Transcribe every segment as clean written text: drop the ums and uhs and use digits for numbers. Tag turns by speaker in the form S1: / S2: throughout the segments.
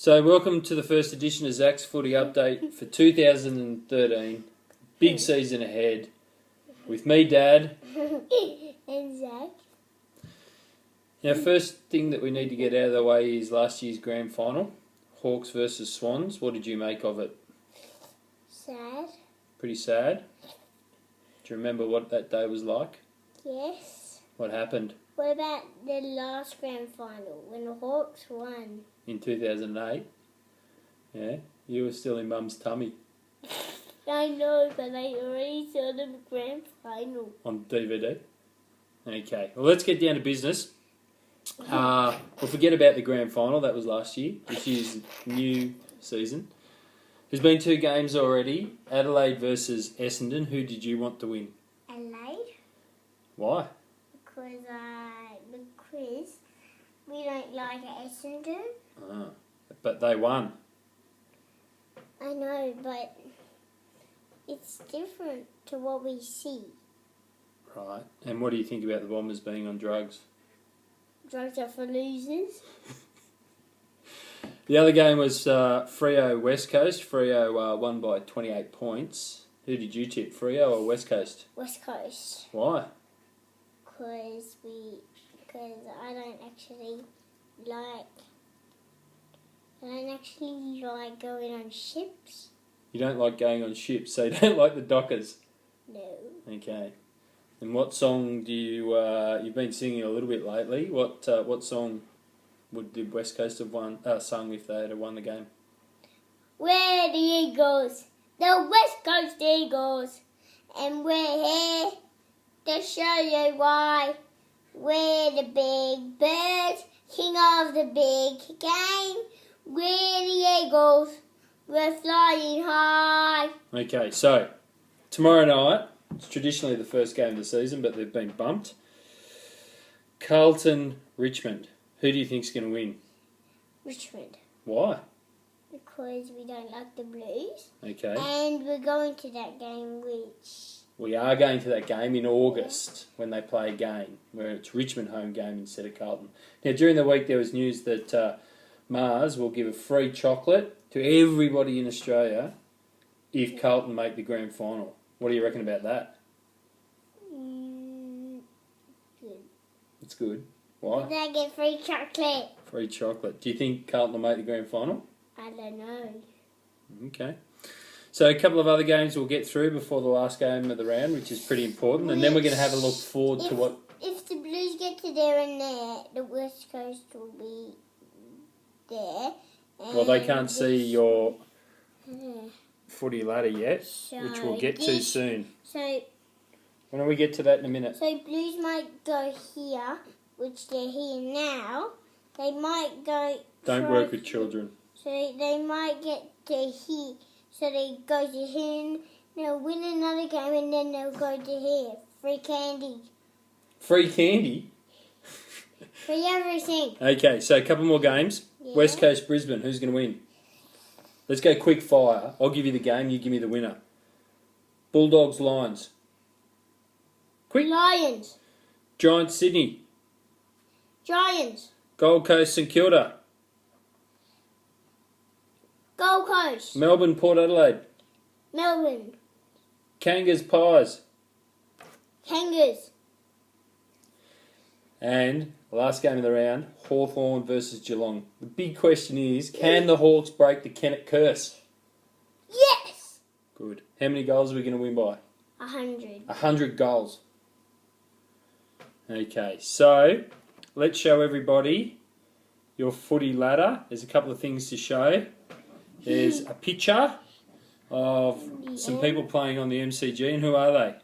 S1: So welcome to the first edition of Zach's Footy Update for 2013. Big season ahead. With me, Dad.
S2: And Zach.
S1: Now, first thing that we need to get out of the way is last year's grand final. Hawks versus Swans. What did you make of it?
S2: Sad.
S1: Pretty sad. Do you remember what that day was like?
S2: Yes.
S1: What happened?
S2: What about the last grand final when the Hawks won?
S1: In 2008? Yeah, you were still in Mum's tummy.
S2: I know, but I already saw the grand final.
S1: On DVD? Okay, well, let's get down to business. We'll forget about the grand final, that was last year. This year's new season. There's been 2 games already. Adelaide versus Essendon. Who did you want to win?
S2: Adelaide?
S1: Why?
S2: Because we don't like Essendon.
S1: But they won.
S2: I know, but it's different to what we see.
S1: Right. And what do you think about the Bombers being on drugs?
S2: Drugs are for losers.
S1: The other game was Freo West Coast. Freo won by 28 points. Who did you tip, Freo or West Coast?
S2: West Coast.
S1: Why?
S2: Because I don't actually like going on ships.
S1: You don't like going on ships, so you don't like the Dockers?
S2: No.
S1: Okay. And what song do you... you've been singing a little bit lately. What song would the West Coast have sung if they had won the game?
S2: We're the Eagles, the West Coast Eagles, and we're here to show you why. We're the big birds, king of the big game. We're the Eagles, we're flying high.
S1: Okay, so tomorrow night, it's traditionally the first game of the season, but they've been bumped. Carlton-Richmond. Who do you think's going to win?
S2: Richmond.
S1: Why?
S2: Because we don't like the Blues.
S1: Okay.
S2: And we're going to that game
S1: We are going to that game in August when they play a game where it's Richmond home game instead of Carlton. Now, during the week there was news that Mars will give a free chocolate to everybody in Australia if Carlton make the grand final. What do you reckon about that?
S2: Good.
S1: It's good. Why?
S2: Did I get free chocolate?
S1: Free chocolate. Do you think Carlton will make the grand final?
S2: I don't know.
S1: Okay. So a couple of other games we'll get through before the last game of the round, which is pretty important. And then we're going to have a look forward to what...
S2: If the Blues get to there and there, the West Coast will be there.
S1: Well, they can't see your footy ladder yet, which we'll get to soon.
S2: So
S1: When do we get to that in a minute?
S2: So Blues might go here, which they're here now. They might go...
S1: Don't work with children.
S2: So they might get to here. So they go to here, and they'll win another game, and then they'll go to here. Free candy.
S1: Free candy?
S2: Free everything.
S1: Okay, so a couple more games.
S2: Yeah.
S1: West Coast, Brisbane. Who's going to win? Let's go quick fire. I'll give you the game, you give me the winner. Bulldogs, Lions. Quick.
S2: Lions.
S1: Giants, Sydney.
S2: Giants.
S1: Gold Coast, St Kilda.
S2: Gold Coast.
S1: Melbourne, Port Adelaide.
S2: Melbourne.
S1: Kangas, Pies.
S2: Kangas.
S1: And the last game of the round, Hawthorn versus Geelong. The big question is, can the Hawks break the Kennett curse?
S2: Yes.
S1: Good. How many goals are we going to win by?
S2: 100.
S1: 100 goals. Okay, so let's show everybody your footy ladder. There's a couple of things to show. There's a picture of some people playing on the MCG, and who are they?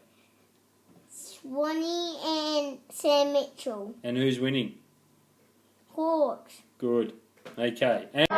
S2: Swanee and Sam Mitchell.
S1: And who's winning?
S2: Hawks.
S1: Good. Okay. And